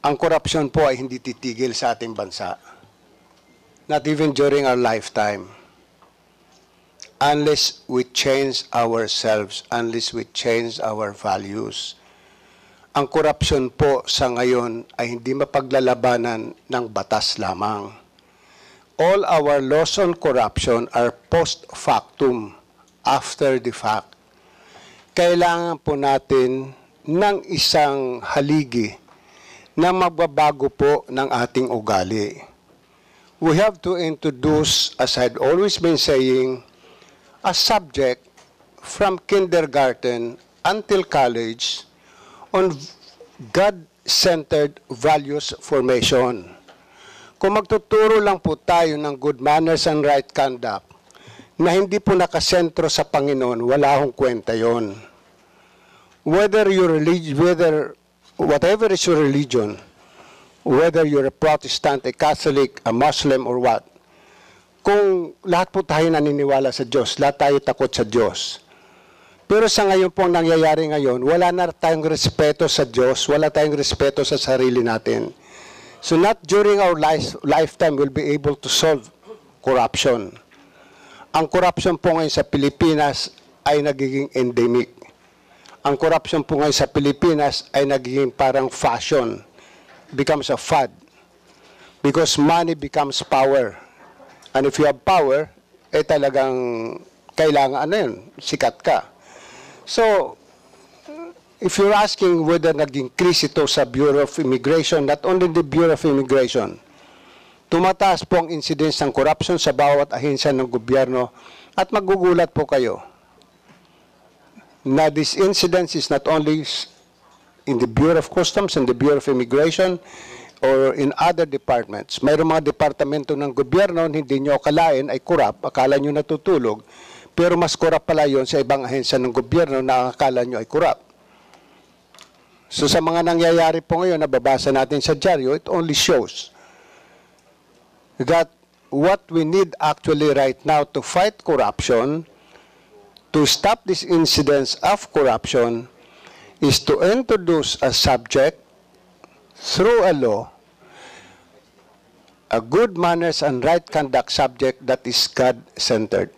ang korupsyon po ay hindi titigil sa ating bansa. Not even during our lifetime. Unless we change ourselves, unless we change our values. Ang korupsyon po sa ngayon ay hindi mapaglalabanan ng batas lamang. All our laws on corruption are post factum, after the fact. Kailangan po natin ng isang haligi na magbabago po ng ating ugali. We have to introduce, as I'd always been saying, a subject from kindergarten until college on God-centered values formation. Kung magtuturo lang po tayo ng good manners and right conduct na hindi po nakasentro sa Panginoon, wala akong kwenta yon. Whether whatever is your religion, whether you're a Protestant, a Catholic, a Muslim, or what, kung lahat po tayo naniniwala sa Diyos, lahat tayo takot sa Diyos. Pero sa ngayon pong nangyayari ngayon, wala na tayong respeto sa Diyos, wala tayong respeto sa sarili natin. So not during our lifetime will be able to solve corruption. Ang corruption po ngayon sa Pilipinas ay nagiging endemic. Ang corruption po ngayon sa Pilipinas ay nagiging parang fashion, becomes a fad. Because money becomes power. And if you have power, eh talagang kailangan sikat ka. So, if you're asking whether nag-increase ito sa Bureau of Immigration, not only the Bureau of Immigration, tumataas po ang incidence ng corruption sa bawat ahensya ng gobyerno at magugulat po kayo na this incidence is not only in the Bureau of Customs and the Bureau of Immigration or in other departments. Mayroong mga departamento ng gobyerno hindi nyo akalain ay corrupt, akala nyo natutulog, pero mas corrupt pala yon sa ibang ahensya ng gobyerno na akala nyo ay corrupt. So sa mga nangyayari po ngayon, nababasa natin sa dyaryo, it only shows that what we need actually right now to fight corruption, to stop this incidence of corruption, is to introduce a subject through a law, a good manners and right conduct subject that is God-centered.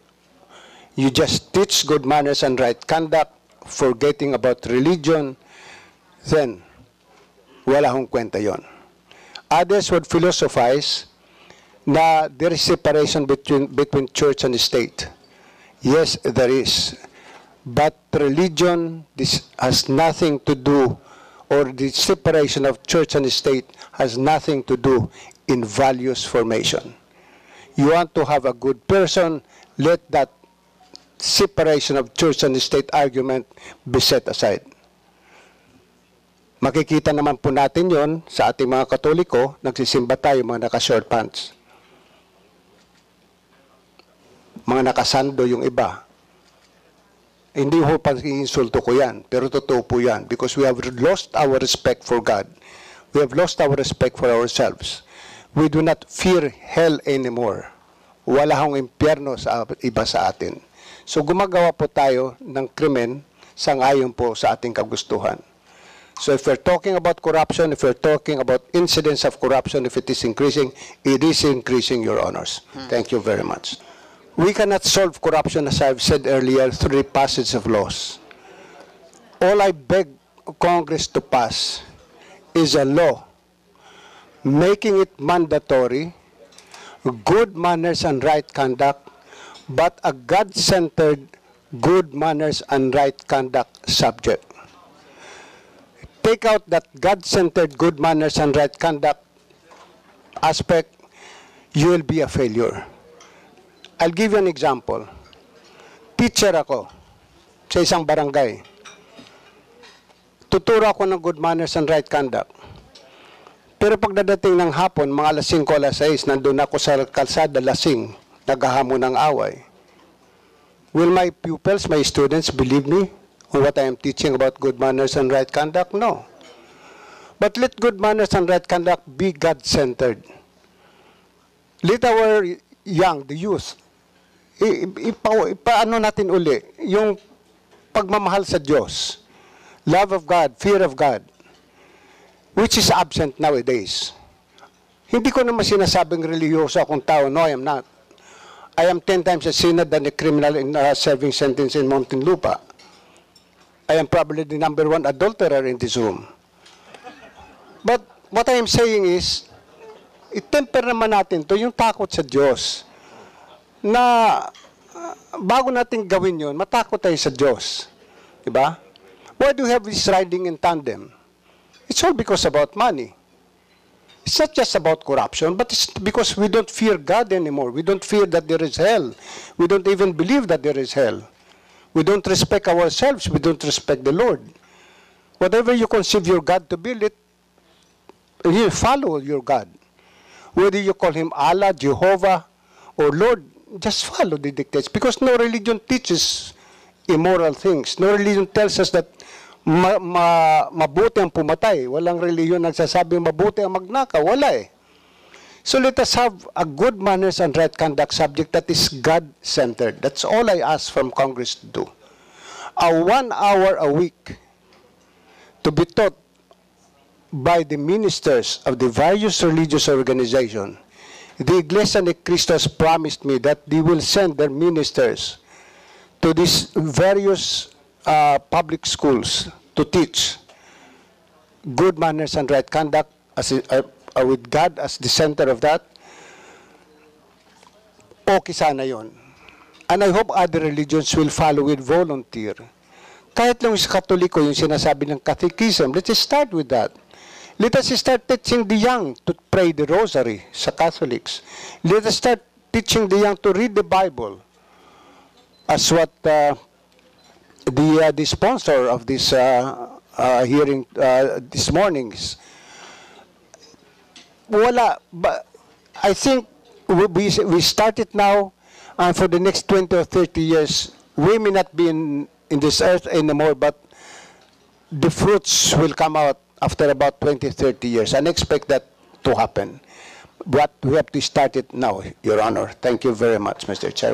You just teach good manners and right conduct, forgetting about religion, then wala hong kwenta yon. Others would philosophize na there is separation between church and state. Yes, there is. But religion, this has nothing to do, or the separation of church and state has nothing to do in values formation. You want to have a good person, let that separation of church and state argument be set aside. Makikita naman po natin yon sa ating mga Katoliko, nagsisimba tayo mga naka-short pants. Mga nakasando yung iba. Hindi ho pang-insulto ko yan, pero totoo po yan. Because we have lost our respect for God. We have lost our respect for ourselves. We do not fear hell anymore. Wala hong impyerno sa iba sa atin. So gumagawa po tayo ng krimen sangayon po sa ating kagustuhan. So if we're talking about corruption, if we're talking about incidents of corruption, if it is increasing, it is increasing, Your Honors. Thank you very much. We cannot solve corruption, as I've said earlier, through the passage of laws. All I beg Congress to pass is a law making it mandatory, good manners and right conduct, but a God-centered good manners and right conduct subject. Take out that God-centered good manners and right conduct aspect, you will be a failure. I'll give you an example. Teacher ako sa isang barangay. Tuturo ako ng good manners and right conduct. Pero pagdadating ng hapon, mga alas 5, alas 6, nandun ako sa kalsada lasing, naghahamon ng away. Will my pupils, my students, believe me on what I am teaching about good manners and right conduct? No. But let good manners and right conduct be God-centered. Let our young, the youth, ipaano natin uli yung pagmamahal sa Diyos, love of God, fear of God. which is absent nowadays. Hindi ko naman sinasabing reliyoso akong tao. No, I am not. I am 10 times a sinner than a criminal in serving sentence in Muntinlupa. I am probably the #1 adulterer in this room. But what I am saying is, itemper naman natin to yung takot sa Diyos. Na bago natin gawin yun, matakot tayo sa Diyos. Diba? Why do you have this riding in tandem? It's all because about money. It's not just about corruption, but it's because we don't fear God anymore. We don't fear that there is hell. We don't even believe that there is hell. We don't respect ourselves. We don't respect the Lord. Whatever you conceive your God to be, you follow your God. Whether you call him Allah, Jehovah, or Lord, just follow the dictates. Because no religion teaches immoral things. No religion tells us that mabuti ang pumatay. Walang reliyon nagsasabing mabuti ang magnakaw. Wala eh. So let us have a good manners and right conduct subject that is God-centered. That's all I ask from Congress to do. A 1 hour a week to be taught by the ministers of the various religious organizations. The Iglesia ni Cristo has promised me that they will send their ministers to these various public schools to teach good manners and right conduct with God as the center of that. Okay sana yun. And I hope other religions will follow with volunteer. Kahit lang sa Katoliko, yung sinasabi ng catechism, let's start with that. Let us start teaching the young to pray the rosary sa Catholics. Let us start teaching the young to read the Bible, as what the sponsor of this hearing this morning is. Wala, but I think we start it now, and for the next 20 or 30 years, we may not be in this earth anymore, but the fruits will come out after about 20, 30 years, and expect that to happen. But we have to start it now, Your Honor. Thank you very much, Mr. Chairman.